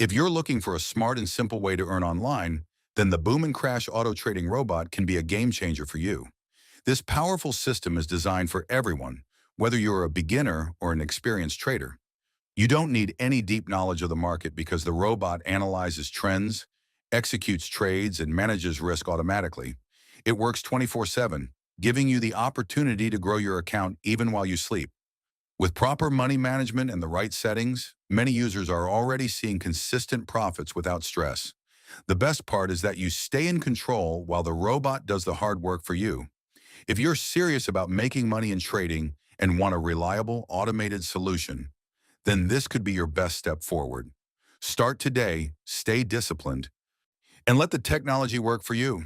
If you're looking for a smart and simple way to earn online, then the Boom and Crash auto trading robot can be a game changer for you. This powerful system is designed for everyone, whether you're a beginner or an experienced trader. You don't need any deep knowledge of the market because the robot analyzes trends, executes trades, and manages risk automatically. It works 24/7, giving you the opportunity to grow your account even while you sleep. With proper money management and the right settings, many users are already seeing consistent profits without stress. The best part is that you stay in control while the robot does the hard work for you. If you're serious about making money in trading and want a reliable, automated solution, then this could be your best step forward. Start today, stay disciplined, and let the technology work for you.